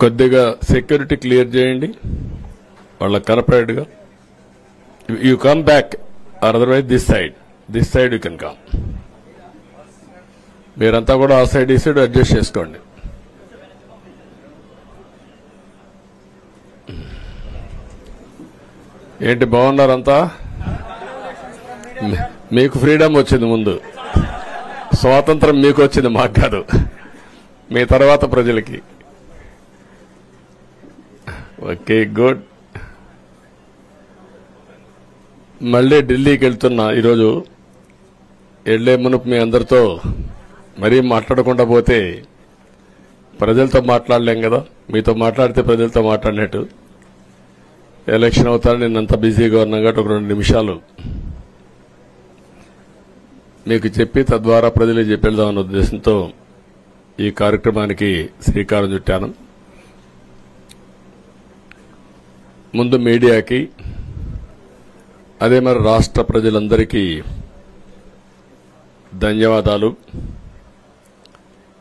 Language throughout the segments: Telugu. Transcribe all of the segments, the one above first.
కొద్దిగా సెక్యూరిటీ క్లియర్ చేయండి వాళ్ళ కార్పొరేట్ గా. You come back or otherwise this side you can come. మీరంతా కూడా ఆ సైడ్ ఈ సైడ్ అడ్జస్ట్ చేసుకోండి. ఏంటి బాగున్నారంతా? మీకు ఫ్రీడమ్ వచ్చింది, ముందు స్వాతంత్రం మీకు వచ్చింది, మాకు కాదు, మీ తర్వాత ప్రజలకి. Okay, good. మళ్ళీ ఢిల్లీకి వెళ్తున్నా ఈరోజు. వెళ్లే మునుపు మీ అందరితో మరీ మాట్లాడకుండా పోతే ప్రజలతో మాట్లాడలేం కదా. మీతో మాట్లాడితే ప్రజలతో మాట్లాడినట్టు. ఎలక్షన్ అవుతారు, నిన్నంత బిజీగా ఉన్నా కాబట్టి ఒక 2 నిమిషాలు మీకు చెప్పి తద్వారా ప్రజలకు చెప్పేద్దామన్న ఉద్దేశంతో ఈ కార్యక్రమానికి శ్రీకారం చుట్టాను. ముందు మీడియాకి, అదే మరి రాష్ట్ర ప్రజలందరికీ ధన్యవాదాలు.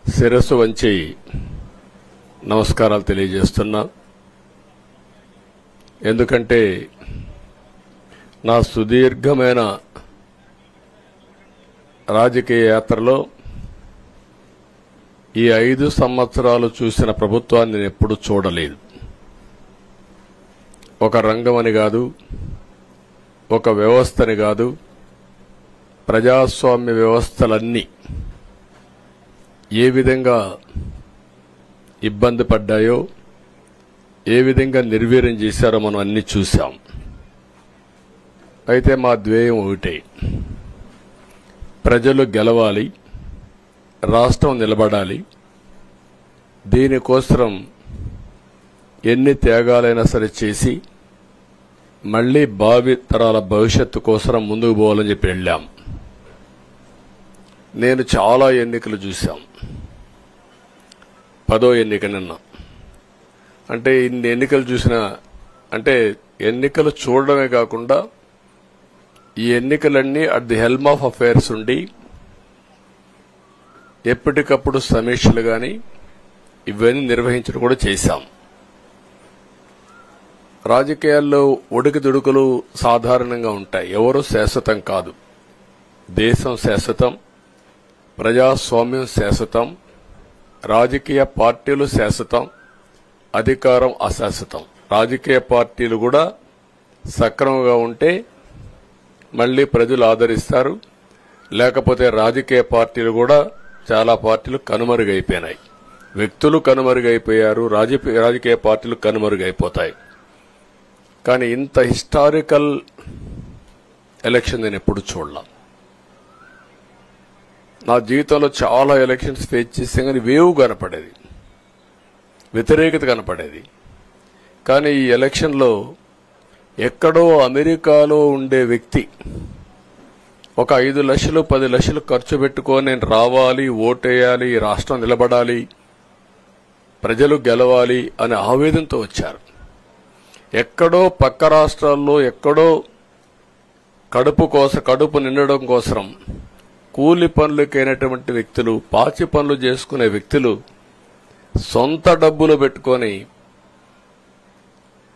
శిరస్సు వంచి నమస్కారాలు తెలియజేస్తున్నా. ఎందుకంటే నా సుదీర్ఘమైన రాజకీయ యాత్రలో ఈ 5 సంవత్సరాలు చూసిన ప్రభుత్వాన్ని నేను ఎప్పుడూ చూడలేదు. ఒక రంగం అని కాదు, ఒక వ్యవస్థని కాదు, ప్రజాస్వామ్య వ్యవస్థలన్నీ ఏ విధంగా ఇబ్బంది పడ్డాయో, ఏ విధంగా నిర్వీర్యం చేశారో మనం అన్ని చూశాం. అయితే మా ధ్యేయం ఒకటే, ప్రజలు గెలవాలి, రాష్ట్రం నిలబడాలి. దీనికోసం ఎన్ని త్యాగాలైనా సరే చేసి మళ్లీ భావి తరాల భవిష్యత్తు కోసం ముందుకు పోవాలని చెప్పి వెళ్ళాం. నేను చాలా ఎన్నికలు చూశాం. 10వ ఎన్నిక నిన్న. అంటే ఇన్ని ఎన్నికలు చూసినా, అంటే ఎన్నికలు చూడడమే కాకుండా ఈ ఎన్నికలన్నీ at the helm of affairs ఉండి ఎప్పటికప్పుడు సమీక్షలు గాని ఇవన్నీ నిర్వహించడం కూడా చేశాం. రాజకీయాల్లో ఒడికిదుడుకులు సాధారణంగా ఉంటాయి. ఎవరు శాశ్వతం కాదు. దేశం శాశ్వతం, ప్రజాస్వామ్యం శాశ్వతం, రాజకీయ పార్టీలు శాశ్వతం, అధికారం అశాశ్వతం. రాజకీయ పార్టీలు కూడా సక్రమంగా ఉంటే మళ్లీ ప్రజలు ఆదరిస్తారు. లేకపోతే రాజకీయ పార్టీలు కూడా చాలా పార్టీలు కనుమరుగైపోయినాయి. వ్యక్తులు కనుమరుగైపోయారు, రాజకీయ పార్టీలు కనుమరుగైపోతాయి. కానీ ఇంత హిస్టారికల్ ఎలక్షన్ నేను ఎప్పుడు చూడలా. నా జీవితంలో చాలా ఎలక్షన్స్ ఫేస్ చేస్తే కానీ వేవ్ కనపడేది, వ్యతిరేకత కనపడేది. కానీ ఈ ఎలక్షన్లో ఎక్కడో అమెరికాలో ఉండే వ్యక్తి ఒక 5 లక్షలు 10 లక్షలు ఖర్చు పెట్టుకొని నేను రావాలి, ఓటేయాలి, ఈ రాష్ట్రం నిలబడాలి, ప్రజలు గెలవాలి అనే ఆవేదనతో వచ్చారు. ఎక్కడో పక్క రాష్ట్రాల్లో ఎక్కడో కడుపు నిండడం కోసం కూలి పనులకైనటువంటి వ్యక్తులు, పాచి పనులు చేసుకునే వ్యక్తులు సొంత డబ్బులు పెట్టుకొని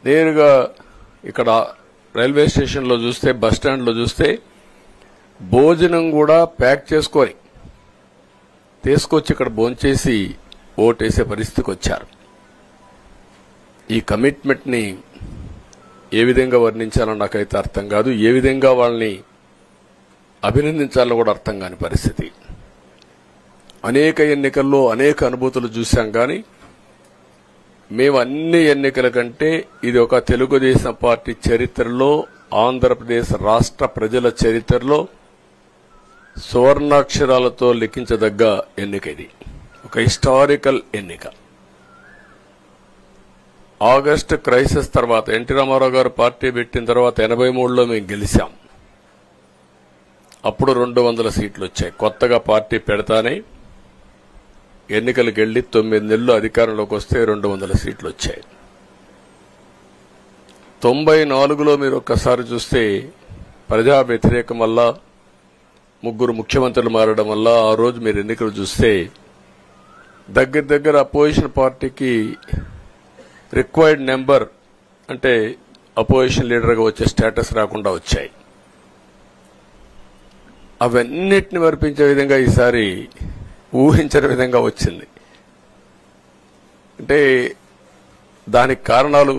నేరుగా ఇక్కడ రైల్వే స్టేషన్లో చూస్తే, బస్టాండ్లో చూస్తే భోజనం కూడా ప్యాక్ చేసుకొని తీసుకొచ్చి ఇక్కడ భోంచేసి ఓటేసే పరిస్థితికి వచ్చారు. ఈ కమిట్మెంట్ ని ఏ విధంగా వర్ణించాలో నాకైతే అర్థం కాదు. ఏ విధంగా వాళ్ళని అభినందించాలో కూడా అర్థం కాని పరిస్థితి. అనేక ఎన్నికల్లో అనేక అనుభూతులు చూశాం. కానీ మేము అన్ని ఎన్నికల కంటే ఇది ఒక తెలుగుదేశం పార్టీ చరిత్రలో, ఆంధ్రప్రదేశ్ రాష్ట్ర ప్రజల చరిత్రలో సువర్ణాక్షరాలతో లిఖించదగ్గ ఎన్నిక. ఇది ఒక హిస్టారికల్ ఎన్నిక. ఆగస్టు క్రైసిస్ తర్వాత, ఎన్టీ రామారావు గారు పార్టీ పెట్టిన తర్వాత 83లో మేము గెలిచాం. అప్పుడు 200 సీట్లు వచ్చాయి. కొత్తగా పార్టీ పెడతానే ఎన్నికలకు వెళ్లి 9 నెలలు అధికారంలోకి వస్తే 200 సీట్లు వచ్చాయి. 94లో మీరు ఒక్కసారి చూస్తే ప్రజా వ్యతిరేకం వల్ల 3 ముఖ్యమంత్రులు మారడం వల్ల ఆ రోజు మీరు ఎన్నికలు చూస్తే దగ్గర అపోజిషన్ పార్టీకి రిక్వైర్డ్ నెంబర్ అంటే అపోజిషన్ లీడర్గా వచ్చే స్టేటస్ రాకుండా వచ్చాయి. అవన్నిటిని వర్పించే విధంగా ఈసారి ఊహించని విధంగా వచ్చింది. అంటే దానికి కారణాలు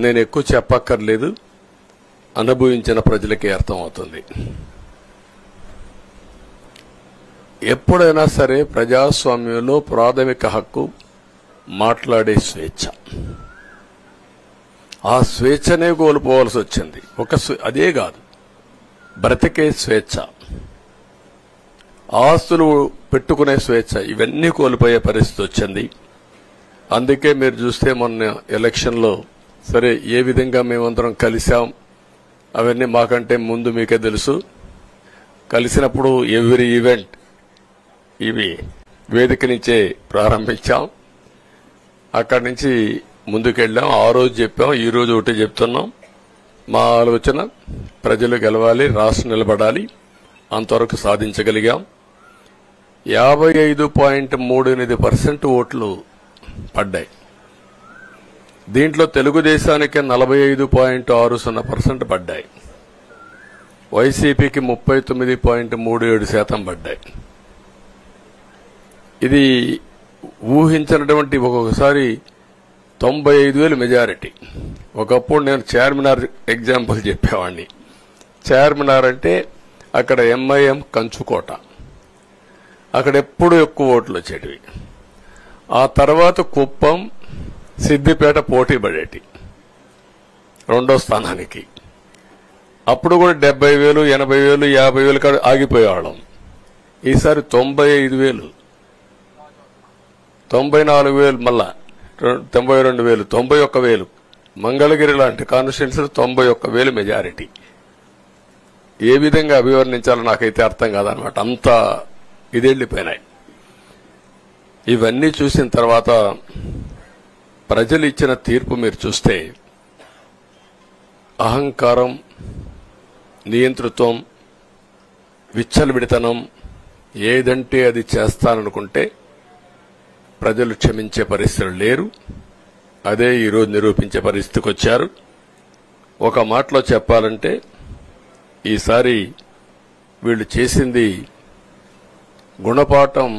నేను ఎక్కువ చెప్పక్కర్లేదు, అనుభవించిన ప్రజలకే అర్థమవుతుంది. ఎప్పుడైనా సరే ప్రజాస్వామ్యంలో ప్రాథమిక హక్కు మాట్లాడే స్వేచ్ఛ. ఆ స్వేచ్ఛనే కోల్పోవాల్సి వచ్చింది. అదే కాదు, బ్రతికే స్వేచ్ఛ, ఆస్తులు పెట్టుకునే స్వేచ్ఛ, ఇవన్నీ కోల్పోయే పరిస్థితి వచ్చింది. అందుకే మీరు చూస్తే మొన్న ఎలక్షన్లో సరే ఏ విధంగా మేమందరం కలిశాం అవన్నీ మాకంటే ముందు మీకే తెలుసు. కలిసినప్పుడు ఎవ్రీ ఈవెంట్ ఇవి వేదిక నుంచే ప్రారంభించాం. అక్కడి నుంచి ముందుకెళ్ళాం. ఆ రోజు చెప్పాం, ఈ రోజు ఒకటి చెప్తున్నాం. మా ఆలోచన ప్రజలు గెలవాలి, రాష్ట్రం నిలబడాలి. అంతవరకు సాధించగలిగాం. 55.38% ఓట్లు పడ్డాయి. దీంట్లో తెలుగుదేశానికి 45.60% పడ్డాయి. వైసీపీకి 39.37% పడ్డాయి. ఇది ఊహించినటువంటి ఒక్కొక్కసారి 95,000 మెజారిటీ. ఒకప్పుడు నేను చార్మినార్ ఎగ్జాంపుల్ చెప్పేవాడిని. చార్మినార్ అంటే అక్కడ ఎంఐఎం కంచుకోట, అక్కడ ఎప్పుడు ఎక్కువ ఓట్లు వచ్చేటివి. ఆ తర్వాత కుప్పం, సిద్దిపేట పోటీ పడేటి రెండో స్థానానికి. అప్పుడు కూడా 70,000, 80,000, 50,000 కాడ ఆగిపోయేవాళ్ళం. ఈసారి 95,000, 94,000, మళ్ళా 92,000, 91,000. మంగళగిరి లాంటి కాన్స్టిట్యున్సీలు 91,000 మెజారిటీ. ఏ విధంగా అభివర్ణించాలో నాకైతే అర్థం కాదనమాట. అంతా ఇదెళ్లిపోయినాయి. ఇవన్నీ చూసిన తర్వాత ప్రజలు ఇచ్చిన తీర్పు మీరు చూస్తే అహంకారం, నియంతృత్వం, విచ్చలవిడితనం, ఏదంటే అది చేస్తాననుకుంటే ప్రజలు క్షమించే పరిస్థితులు లేరు. అదే ఈరోజు నిరూపించే పరిస్థితికి వచ్చారు. ఒక మాటలో చెప్పాలంటే ఈసారి వీళ్ళు చేసింది గుణపాఠం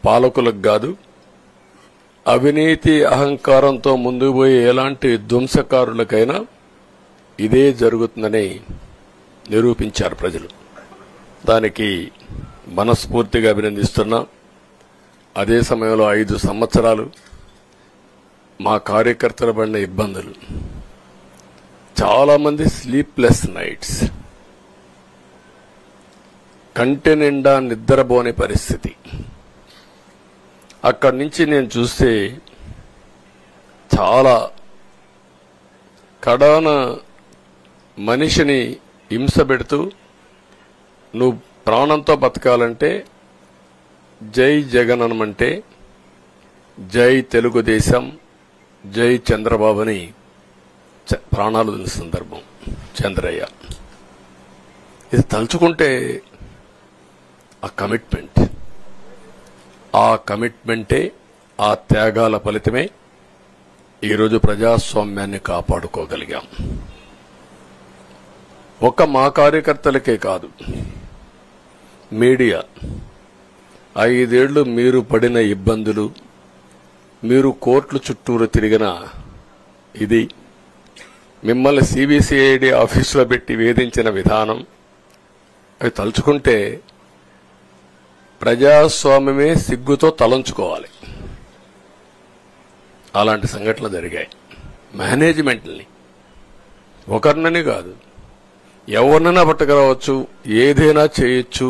పాలకులకు కాదు, అవినీతి అహంకారంతో ముందుకు పోయే ఎలాంటి ధ్వంసకారులకైనా ఇదే జరుగుతుందని నిరూపించారు ప్రజలు. దానికి మనస్ఫూర్తిగా అభినందిస్తున్నా. అదే సమయంలో 5 సంవత్సరాలు మా కార్యకర్తలు పడిన ఇబ్బందులు, చాలా మంది స్లీప్లెస్ నైట్స్, కంటి నిండా నిద్రపోని పరిస్థితి. అక్కడి నుంచి నేను చూస్తే చాలా కడాన మనిషిని హింస పెడుతూ నువ్వు ప్రాణంతో బతకాలంటే జై జగన్ అనమంటే జై తెలుగుదేశం, జై చంద్రబాబుని ప్రాణాలు వదిలిన సందర్భం చంద్రయ్య. ఇది తలుచుకుంటే ఆ కమిట్మెంటే, ఆ త్యాగాల ఫలితమే ఈరోజు ప్రజాస్వామ్యాన్ని కాపాడుకోగలిగాం. ఒక మా కార్యకర్తలకే కాదు, మీడియా 5 ఏళ్లు మీరు పడిన ఇబ్బందులు, మీరు కోర్టుల చుట్టూరు తిరిగిన ఇది, మిమ్మల్ని సిబిసిఐడి ఆఫీసులో పెట్టి వేధించిన విధానం, అవి తలుచుకుంటే ప్రజాస్వామ్యమే సిగ్గుతో తలంచుకోవాలి. అలాంటి సంఘటనలు జరిగాయి. మేనేజ్మెంట్ని ఒకరినని కాదు, ఎవరినైనా పట్టుకురావచ్చు, ఏదైనా చేయొచ్చు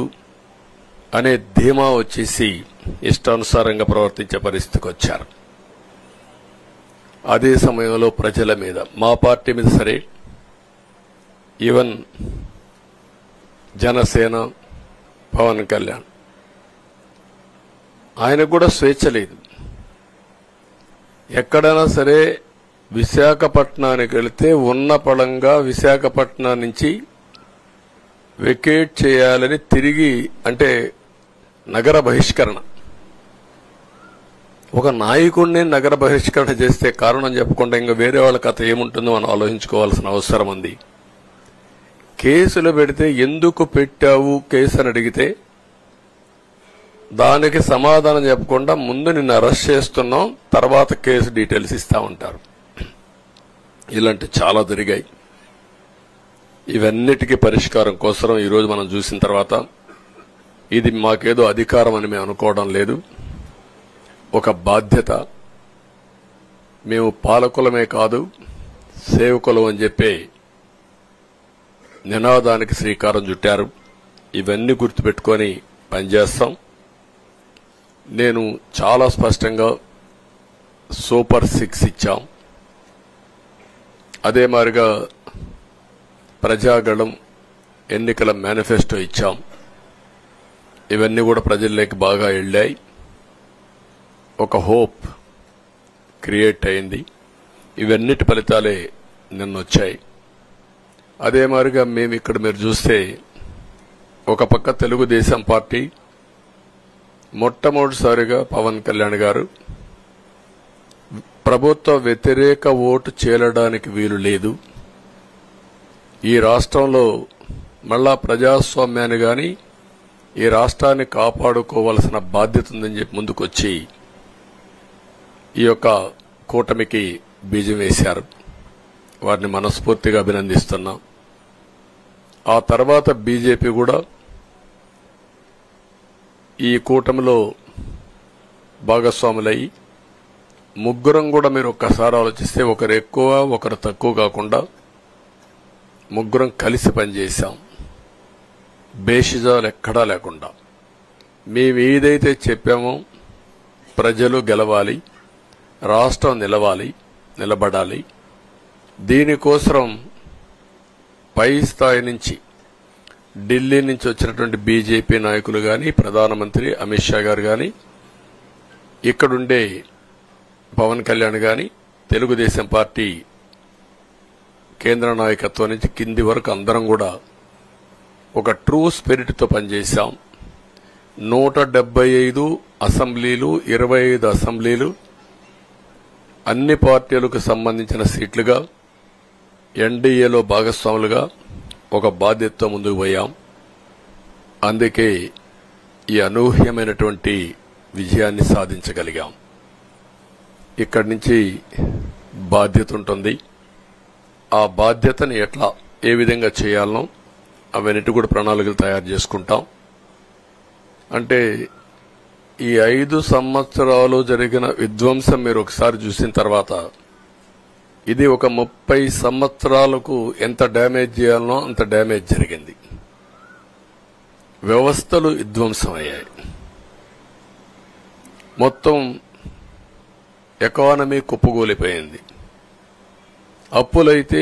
అనే ధీమా వచ్చేసి ఇష్టానుసారంగా ప్రవర్తించే పరిస్థితికి వచ్చారు. అదే సమయంలో ప్రజల మీద, మా పార్టీ మీద సరే, ఈవెన్ జనసేన, పవన్ కళ్యాణ్, ఆయనకు కూడా స్వేచ్ఛ లేదు. ఎక్కడైనా సరే విశాఖపట్నానికి వెళితే ఉన్న పళంగా విశాఖపట్నం నుంచి వెకేట్ చేయాలని తిరిగి, అంటే నగర బహిష్కరణ, ఒక నాయకుడిని నగర బహిష్కరణ చేస్తే కారణం చెప్పకుండా ఇంకా వేరే వాళ్ళ కథ ఏముంటుందో మనం ఆలోచించుకోవాల్సిన అవసరం ఉంది. కేసులు పెడితే ఎందుకు పెట్టావు కేసు అని అడిగితే దానికి సమాధానం చెప్పకుండా ముందు నిన్ను అరెస్ట్ చేస్తున్నాం, తర్వాత కేసు డీటెయిల్స్ ఇస్తా ఉంటారు. ఇలాంటి చాలా జరిగాయి. ఇవన్నిటికీ పరిష్కారం కోసం ఈరోజు మనం చూసిన తర్వాత ఇది మాకేదో అధికారం అని మేము అనుకోవడం లేదు, ఒక బాధ్యత. మేము పాలకులమే కాదు సేవకులం అని చెప్పే నినాదానికి శ్రీకారం చుట్టారు. ఇవన్నీ గుర్తుపెట్టుకొని పనిచేస్తాం. నేను చాలా స్పష్టంగా సూపర్ 6 ఇచ్చాం. అదే మాదిరిగా ప్రజాగళం ఎన్నికల మేనిఫెస్టో ఇచ్చాం. ఇవన్నీ కూడా ప్రజల్లోకి బాగా వెళ్ళాయి. ఒక హోప్ క్రియేట్ అయింది. ఇవన్నిటి ఫలితాలే నిన్నొచ్చాయి. అదే మాదిరిగా మేము ఇక్కడ మీరు చూస్తే ఒక పక్క తెలుగుదేశం పార్టీ మొట్టమొదటిసారిగా పవన్ కళ్యాణ్ గారు ప్రభుత్వ వ్యతిరేక ఓటు చేరడానికి వీలు లేదు, ఈ రాష్ట్రంలో మళ్ళా ప్రజాస్వామ్యాన్ని గాని ఈ రాష్ట్రాన్ని కాపాడుకోవాల్సిన బాధ్యత ఉందని చెప్పి ముందుకొచ్చి ఈ యొక్క కూటమికి బీజం వేశారు. వారిని మనస్ఫూర్తిగా అభినందిస్తున్నాం. ఆ తర్వాత బీజేపీ కూడా ఈ కూటమిలో భాగస్వాములయ్యి ముగ్గురం కూడా మీరు ఒక్కసారి ఆలోచిస్తే ఒకరు ఎక్కువ ఒకరు తక్కువ కాకుండా ముగ్గురం కలిసి పనిచేశాం. బేషిజాలు ఎక్కడా లేకుండా మేము ఏదైతే చెప్పామో ప్రజలు గెలవాలి, రాష్ట్రం నిలబడాలి, దీనికోసం పై స్థాయి నుంచి ఢిల్లీ నుంచి వచ్చినటువంటి బీజేపీ నాయకులు గాని ప్రధానమంత్రి అమిత్ షా గారు గాని ఇక్కడుండే పవన్ కళ్యాణ్ గాని తెలుగుదేశం పార్టీ కేంద్ర నాయకత్వం నుంచి కింది వరకు అందరం కూడా ఒక ట్రూ స్పిరిట్ తో పనిచేశాం. 175 అసెంబ్లీలు, 25 అసెంబ్లీలు అన్ని పార్టీలకు సంబంధించిన సీట్లుగా ఎన్డీఏలో భాగస్వాములుగా ఒక బాధ్యతతో ముందుకు పోయాం. అందుకే ఈ అనూహ్యమైనటువంటి విజయాన్ని సాధించగలిగాం. ఇక్కడి నుంచి బాధ్యత ఉంటుంది. ఆ బాధ్యతని ఏ విధంగా చేయాలనో అవన్నిటి కూడా ప్రణాళికలు తయారు చేసుకుంటాం. అంటే ఈ 5 సంవత్సరాలు జరిగిన విధ్వంసం మీరు ఒకసారి చూసిన తర్వాత ఇది ఒక 30 సంవత్సరాలకు ఎంత డ్యామేజ్ చేయాలనో అంత డ్యామేజ్ జరిగింది. వ్యవస్థలు విధ్వంసమయ్యాయి. మొత్తం ఎకానమీ కుప్పగూలిపోయింది. అప్పులైతే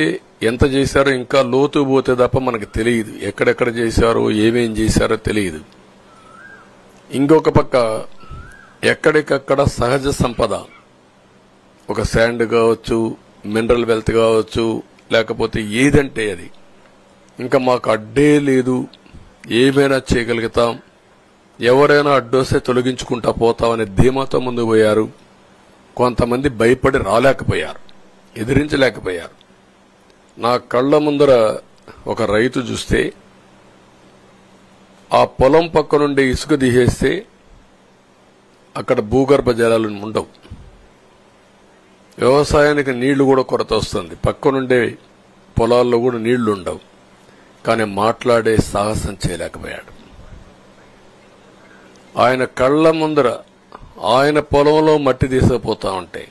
ఎంత చేశారో ఇంకా లోతు పోతే తప్ప మనకు తెలియదు. ఎక్కడెక్కడ చేశారో ఏమేం చేశారో తెలియదు. ఇంకొక పక్క ఎక్కడికక్కడ సహజ సంపద, ఒక శాండ్ కావచ్చు, మినరల్ వెల్త్ కావచ్చు, లేకపోతే ఏదంటే అది ఇంకా మాకు అడ్డే లేదు, ఏమైనా చేయగలుగుతాం, ఎవరైనా అడ్డొస్తే తొలగించుకుంటా పోతామనే ధీమాతో ముందుకు పోయారు. కొంతమంది భయపడి రాలేకపోయారు, ఎదిరించలేకపోయారు. నా కళ్ల ముందర ఒక రైతు చూస్తే ఆ పొలం పక్క నుండి ఇసుక తీసేస్తే అక్కడ భూగర్భ జలాలు ఉండవు, వ్యవసాయానికి నీళ్లు కూడా కొరత వస్తుంది, పక్క నుండే పొలాల్లో కూడా నీళ్లు ఉండవు. కానీ మాట్లాడే సాహసం చేయలేకపోయాడు. ఆయన కళ్ల ముందర ఆయన పొలంలో మట్టి తీసుకుపోతా ఉంటే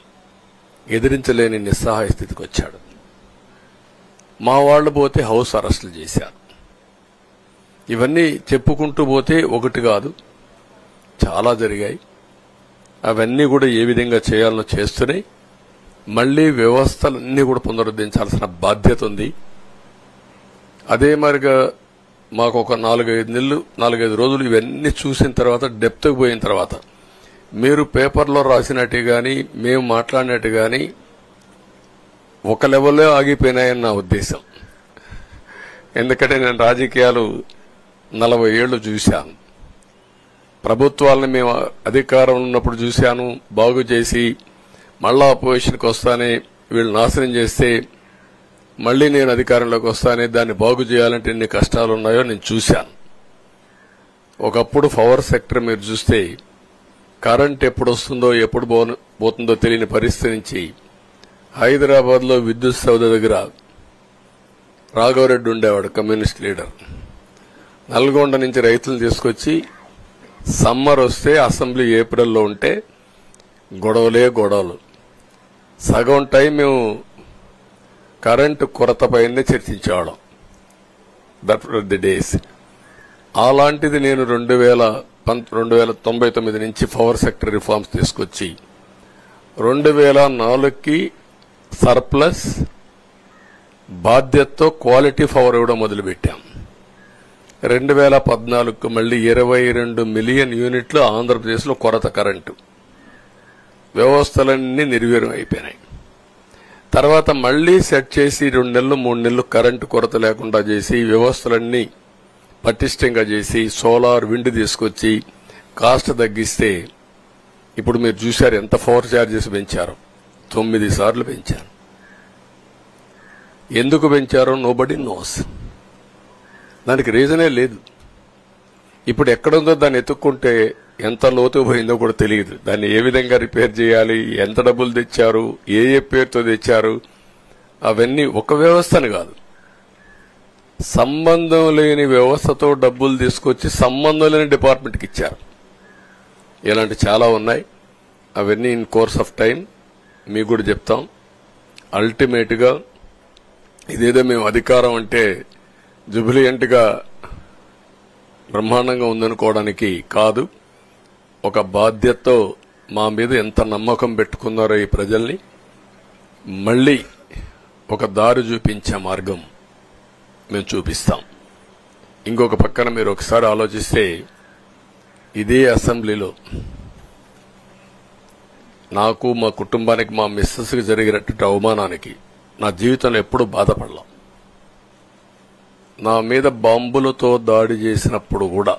ఎదిరించలేని నిస్సహాయ స్థితికి వచ్చాడు. మా వాళ్లు పోతే హౌస్ అరెస్టులు చేశారు. ఇవన్నీ చెప్పుకుంటూ పోతే ఒకటి కాదు, చాలా జరిగాయి. అవన్నీ కూడా ఏ విధంగా చేయాలనో చేస్తూనే మళ్లీ వ్యవస్థలన్నీ కూడా పునరుద్ధరించాల్సిన బాధ్యత ఉంది. అదే మరిగా మాకు ఒక 4-5 రోజులు ఇవన్నీ చూసిన తర్వాత డెప్త్కి పోయిన తర్వాత మీరు పేపర్లో రాసినట్టు గాని మేము మాట్లాడినట్టు గాని ఒక లెవెల్లో ఆగిపోయినాయని నా ఉద్దేశం. ఎందుకంటే నేను రాజకీయాలు 40 ఏళ్లు చూశాను. ప్రభుత్వాలను మేము అధికారం ఉన్నప్పుడు చూశాను, బాగు చేసి మళ్ళా అపోజిషన్కి వస్తానే వీళ్ళు నాశనం చేస్తే మళ్లీ నేను అధికారంలోకి వస్తానే దాన్ని బాగు చేయాలంటే ఎన్ని కష్టాలు ఉన్నాయో నేను చూశాను. ఒకప్పుడు పవర్ సెక్టర్ మీరు చూస్తే కరెంట్ ఎప్పుడు వస్తుందో ఎప్పుడు పోతుందో తెలియని పరిస్థితి నుంచి హైదరాబాద్లో విద్యుత్ సౌధ దగ్గర రాఘవరెడ్డి ఉండేవాడు, కమ్యూనిస్ట్ లీడర్. నల్గొండ నుంచి రైతులు తీసుకొచ్చి సమ్మర్ వస్తే అసెంబ్లీ ఏప్రిల్లో ఉంటే గొడవలు సగం టైం మేము కరెంటు కొరతపైనే చర్చించేవాళ్ళం. That were the days. అలాంటిది నేను 1999 నుంచి పవర్ సెక్టర్ రిఫార్మ్స్ తీసుకొచ్చి 2004కి సర్ప్లస్ బాధ్యతతో క్వాలిటీ పవర్ ఇవ్వడం మొదలుపెట్టాం. 2014కు మళ్లీ 22 మిలియన్ యూనిట్లు ఆంధ్రప్రదేశ్లో కొరత కరెంటు. వ్యవస్థలన్నీ నిర్వీర్యం అయిపోయినాయి. తర్వాత మళ్లీ సెట్ చేసి 2 నెలలు 3 నెలలు కరెంటు కొరత లేకుండా చేసి వ్యవస్థలన్నీ పటిష్టంగా చేసి సోలార్ విండ్ తీసుకొచ్చి కాస్ట్ తగ్గిస్తే ఇప్పుడు మీరు చూశారు ఎంత పవర్ ఛార్జెస్ పెంచారు. 9 సార్లు పెంచారు. ఎందుకు పెంచారో నోబడీ నోస్. దానికి రీజనే లేదు. ఇప్పుడు ఎక్కడుందో దాన్ని ఎత్తుక్కుంటే ఎంత లోతు పోయిందో కూడా తెలియదు. దాన్ని ఏ విధంగా రిపేర్ చేయాలి, ఎంత డబ్బులు తెచ్చారు, ఏ పేరుతో తెచ్చారు, అవన్నీ ఒక వ్యవస్థను కాదు, సంబంధం లేని వ్యవస్థతో డబ్బులు తీసుకొచ్చి సంబంధం లేని డిపార్ట్మెంట్కి ఇచ్చారు. ఇలాంటి చాలా ఉన్నాయి. అవన్నీ ఇన్ కోర్స్ ఆఫ్ టైం మీకు కూడా చెప్తాం. అల్టిమేట్ గా ఇదేదో మేము అధికారం అంటే జుబిలియంట్ గా బ్రహ్మాండంగా ఉందనుకోవడానికి కాదు. ఒక బాధ్యతతో మా మీద ఎంత నమ్మకం పెట్టుకున్నారో ఈ ప్రజల్ని మళ్లీ ఒక దారి చూపించే మార్గం మేము చూపిస్తాం. ఇంకొక పక్కన మీరు ఒకసారి ఆలోచిస్తే ఇదే అసెంబ్లీలో నాకు, మా కుటుంబానికి, మా మిస్సెస్కి జరిగినటువంటి అవమానానికి నా జీవితంలో ఎప్పుడూ బాధపడలా. నా మీద బాంబులతో దాడి చేసినప్పుడు కూడా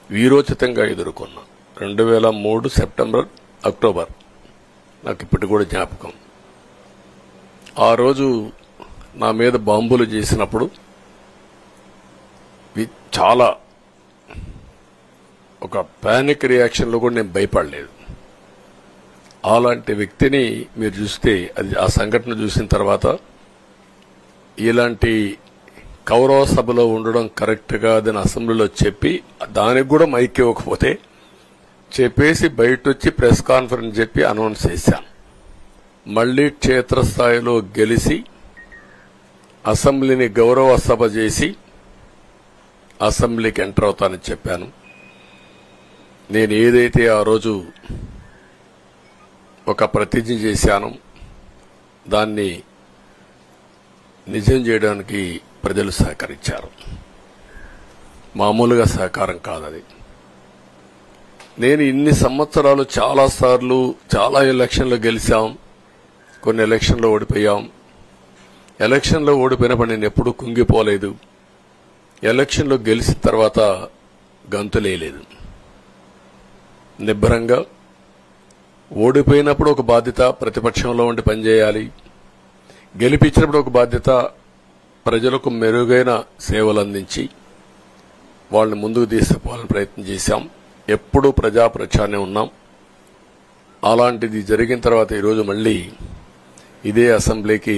వీరోచితంగా ఎదుర్కొన్నా. 2003 సెప్టెంబర్, అక్టోబర్ నాకు ఇప్పటి కూడా జ్ఞాపకం. ఆ రోజు నా మీద బాంబులు చేసినప్పుడు చాలా ఒక పానిక్ రియాక్షన్లో కూడా నేను భయపడలేదు. అలాంటి వ్యక్తిని మీరు చూస్తే అది ఆ సంఘటన చూసిన తర్వాత ఇలాంటి కౌరవ సభలో ఉండడం కరెక్ట్ కాదని అసెంబ్లీలో చెప్పి దానికి కూడా మైక్ ఇవ్వకపోతే చెప్పేసి బయట వచ్చి ప్రెస్ కాన్ఫరెన్స్ చెప్పి అనౌన్స్ చేశాను. మళ్లీ క్షేత్రస్థాయిలో గెలిచి అసెంబ్లీని గౌరవ సభ చేసి అసెంబ్లీకి ఎంటర్ అవుతానని చెప్పాను. నేను ఏదైతే ఆ రోజు ఒక ప్రతిజ్ఞ చేశానో దాన్ని నిజం చేయడానికి ప్రజలు సహకరించారు. మామూలుగా సహకారం కాదది. నేను ఇన్ని సంవత్సరాలు చాలాసార్లు చాలా ఎలక్షన్లో గెలిచాం, కొన్ని ఎలక్షన్లో ఓడిపోయాం. ఎలక్షన్లో ఓడిపోయినప్పుడు నేను ఎప్పుడూ కుంగిపోలేదు. ఎలక్షన్లో గెలిచిన తర్వాత గంతులేయలేదు. నిబ్బరంగా ఓడిపోయినప్పుడు ఒక బాధ్యత ప్రతిపక్షంలో ఉండి పనిచేయాలి, గెలిపించినప్పుడు ఒక బాధ్యత ప్రజలకు మెరుగైన సేవలు అందించి వాళ్ళని ముందుకు తీసుకుపోవాలని ప్రయత్నం చేశాం. ఎప్పుడూ ప్రజాప్రచారనే ఉన్నాం. అలాంటిది జరిగిన తర్వాత ఈరోజు మళ్లీ ఇదే అసెంబ్లీకి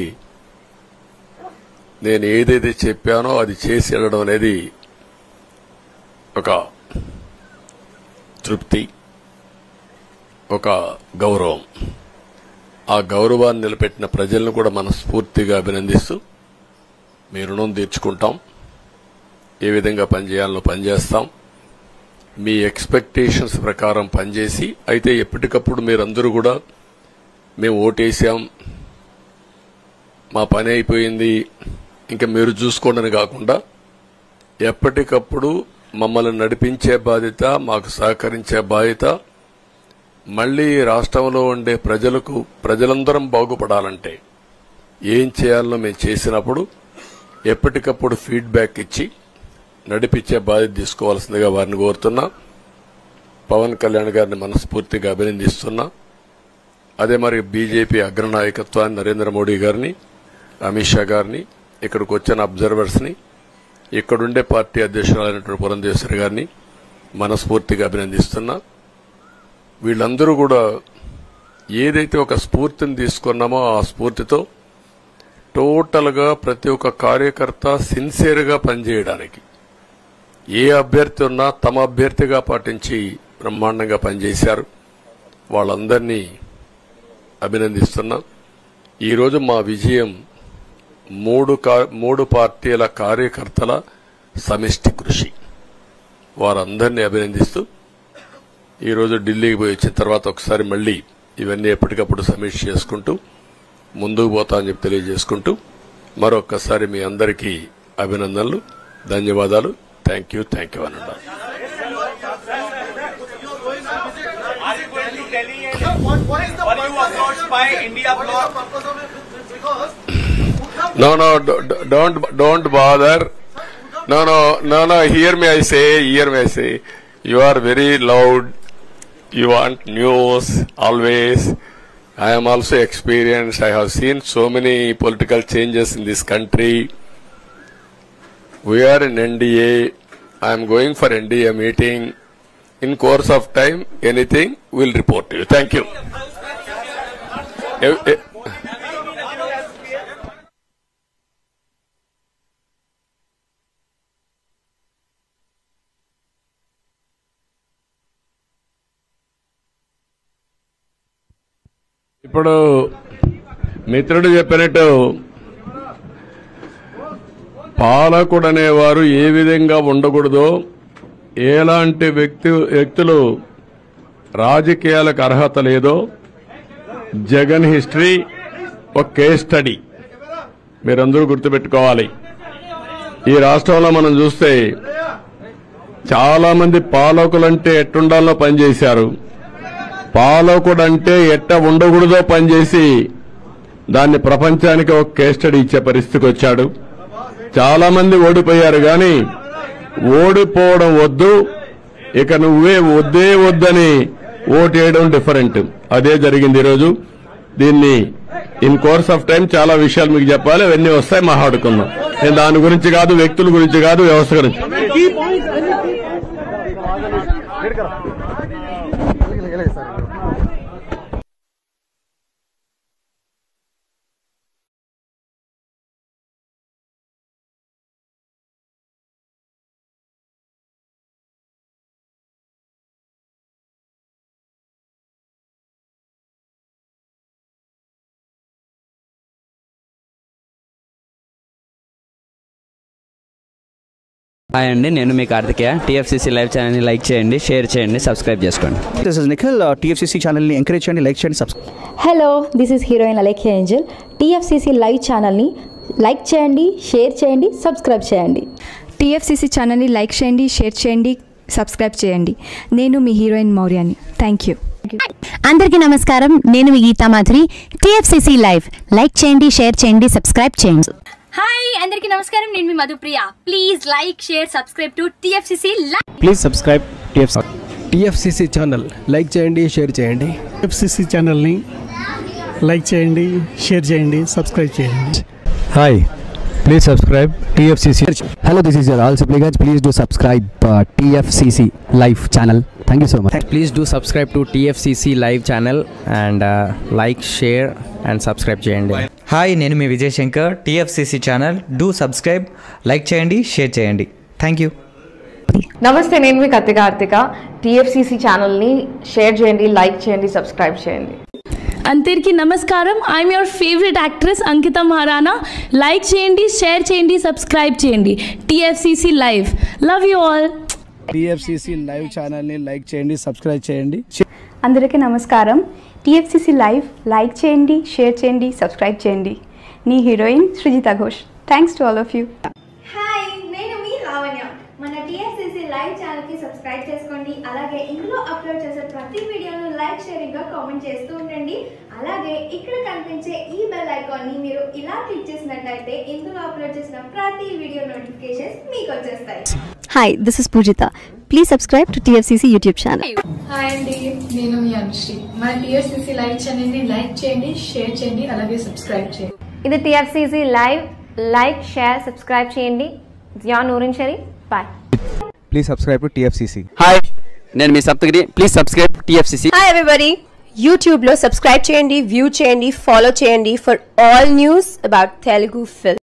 నేను ఏదైతే చెప్పానో అది చేసి వెళ్ళడం అనేది ఒక తృప్తి, ఒక గౌరవం. ఆ గౌరవాన్ని నిలబెట్టిన ప్రజలను కూడా మనస్ఫూర్తిగా అభినందిస్తూ మీ రుణం తీర్చుకుంటాం. ఏ విధంగా పనిచేయాలో పనిచేస్తాం. మీ ఎక్స్పెక్టేషన్స్ ప్రకారం పనిచేసి అయితే ఎప్పటికప్పుడు మీరందరూ కూడా మేము ఓటేసాం, మా పని అయిపోయింది, ఇంకా మీరు చూసుకోండి కాకుండా ఎప్పటికప్పుడు మమ్మల్ని నడిపించే బాధ్యత, మాకు సహకరించే బాధ్యత, మళ్లీ రాష్ట్రంలో ఉండే ప్రజలందరం బాగుపడాలంటే ఏం చేయాలో మేము చేసినప్పుడు ఎప్పటికప్పుడు ఫీడ్బ్యాక్ ఇచ్చి నడిపించే బాధ్యత తీసుకోవాల్సిందిగా వారిని కోరుతున్నా. పవన్ కళ్యాణ్ గారిని మనస్ఫూర్తిగా అభినందిస్తున్నా. అదే మరి బీజేపీ అగ్రనాయకత్వాన్ని నరేంద్ర మోడీ గారిని, అమిత్ షా గారిని, ఇక్కడికి వచ్చిన అబ్జర్వర్స్ ని, ఇక్కడుండే పార్టీ అధ్యక్షురాలైనటువంటి పురంధేశ్వరి గారిని మనస్ఫూర్తిగా అభినందిస్తున్నా. వీళ్ళందరూ కూడా ఏదైతే ఒక స్ఫూర్తిని తీసుకున్నామో ఆ స్ఫూర్తితో టోటల్ గా ప్రతి ఒక్క కార్యకర్త సిన్సియర్ గా పనిచేయడానికి, ఏ అభ్యర్థి ఉన్నా తమ అభ్యర్థిగా పాటించి బ్రహ్మాండంగా పనిచేశారు. వాళ్ళందరినీ అభినందిస్తున్నా. ఈరోజు మా విజయం మూడు పార్టీల కార్యకర్తల సమిష్టి కృషి. వారందరినీ అభినందిస్తూ ఈరోజు ఢిల్లీకి పోయి వచ్చిన తర్వాత ఒకసారి మళ్లీ ఇవన్నీ ఎప్పటికప్పుడు సమీక్ష చేసుకుంటూ ముందుకు పోతా అని చెప్పి తెలియజేసుకుంటూ మరొక్కసారి మీ అందరికీ అభినందనలు, ధన్యవాదాలు. థ్యాంక్ యూ అనండి. No, don't bother. No, hear me, I say. You are very loud. You want news, always. I am also experienced. I have seen so many political changes in this country. We are in NDA. I am going for NDA meeting. In course of time, anything, we'll report to you. Thank you. ఇప్పుడు మిత్రుడు చెప్పినట్టు పాలకుడు అనేవారు ఏ విధంగా ఉండకూడదో, ఎలాంటి వ్యక్తులు రాజకీయాలకు అర్హత లేదో జగన్ హిస్టరీ ఒక కేస్ స్టడీ మీరందరూ గుర్తుపెట్టుకోవాలి. ఈ రాష్ట్రంలో మనం చూస్తే చాలా మంది పాలకులంటే ఎట్టుండాలో పనిచేశారు, పాలకుడంటే ఎట్ట ఉండకూడదో పనిచేసి దాన్ని ప్రపంచానికి ఒక కేస్ స్టడీ ఇచ్చే పరిస్థితికి వచ్చాడు. చాలా మంది ఓడిపోయారు, కానీ ఓడిపోవడం వద్దు, ఇక నువ్వే వద్దని ఓటేయడం డిఫరెంట్. అదే జరిగింది ఈరోజు. దీన్ని ఇన్ కోర్స్ ఆఫ్ టైం చాలా విషయాలు మీకు చెప్పాలి, అవన్నీ వస్తాయి, మాట్లాడుకుందాం. నేను దాని గురించి కాదు, వ్యక్తుల గురించి కాదు, వ్యవస్థ గురించి. హాయ్ అండి, నేను మీ కార్తికేయ. టీఎఫ్సీసీ లైవ్ ఛానల్ని లైక్ చేయండి, షేర్ చేయండి, సబ్స్క్రైబ్ చేసుకోండి. This is Nikhil. టీఎఫ్సీసీ ఛానల్ని ఎంకరేజ్ చేయండి, లైక్ చేయండి, subscribe. Hello, this is heroine Alekhya Angel. TFCC live ఛానల్ని లైక్ చేయండి, షేర్ చేయండి, సబ్స్క్రైబ్ చేయండి. టీఎఫ్సీసీ ఛానల్ని లైక్ చేయండి, షేర్ చేయండి, సబ్స్క్రైబ్ చేయండి. నేను మీ హీరోయిన్ మౌర్యాని. Thank you. అందరికీ నమస్కారం, నేను మీ Geetha Madhuri. TFCC live like చేయండి, షేర్ చేయండి, సబ్స్క్రైబ్ చేయండి. హాయ్ అందరికీ నమస్కారం, నేను మీ Madhupriya. Please like, share, subscribe to TFCC live. Please subscribe TFCC channel like చేయండి, షేర్ చేయండి. టీఎఫ్సీసీ ఛానల్ని లైక్ చేయండి, షేర్ చేయండి, సబ్స్క్రైబ్ చేయండి. Hi, please subscribe TFCC. Hello, this is your all supplicants. Please do subscribe TFCC live channel. Thank you so much. Please do subscribe to TFCC live channel and like, share and subscribe చేయండి. హాయ్, నేను మీ Vijay Shankar. TFCC channel do subscribe, like చేయండి, షేర్ చేయండి. Thank you. నమస్తే, నేను మీ కార్తిక. టీఎఫ్సీసీ ఛానల్ని షేర్ చేయండి, లైక్ చేయండి, సబ్స్క్రైబ్ చేయండి. అందరికీ నమస్కారం, I'm your favourite actress Ankita Maharana. Like చేయండి, షేర్ చేయండి, సబ్స్క్రైబ్ చేయండి. TFCC live. Love you all. TFCC live ఛానల్ని లైక్ చేయండి, సబ్స్క్రైబ్ చేయండి. అందరికీ నమస్కారం, టీఎఫ్సీసీ లైవ్ లైక్ చేయండి, షేర్ చేయండి, సబ్స్క్రైబ్ చేయండి. నీ heroine Srujitha Ghosh. Thanks to all of you. Hi, నేను మీ లావణ్య. మన టీఎఫ్సీసీ లైవ్ ఛానల్కి సబ్స్క్రైబ్ చేసి చేసుకోండి. అలాగే ఇందులో అప్లోడ్ చేసే ప్రతి వీడియోను లైక్, షేరింగ్ గా కామెంట్ చేస్తూ ఉండండి. అలాగే ఇక్కడ కనిపించే ఈ బెల్ ఐకాన్ ని మీరు ఇలా క్లిక్ చేసినట్లయితే ఇందులో అప్లోడ్ చేసిన ప్రతి వీడియో నోటిఫికేషన్స్ మీకు వచ్చేస్తాయి. Hi, this is Pujita. Please subscribe to TFCC YouTube channel. Hi అండి, నేను మీ అనుశ్రీ. మన TFCC లైవ్ ఛానల్ ని లైక్ చేయండి, షేర్ చేయండి, అలాగే సబ్స్క్రైబ్ చేయండి. ఇది TFCC live. Like, share, subscribe చేయండి. Zia Noorin Shari. Bye. Please subscribe to TFCC. Hi, నేను మీ Saptagiri. Please subscribe TFCC. Hi everybody, YouTube లో సబ్స్క్రైబ్ చేయండి, వ్యూ చేయండి, ఫాలో చేయండి for all news about Telugu film.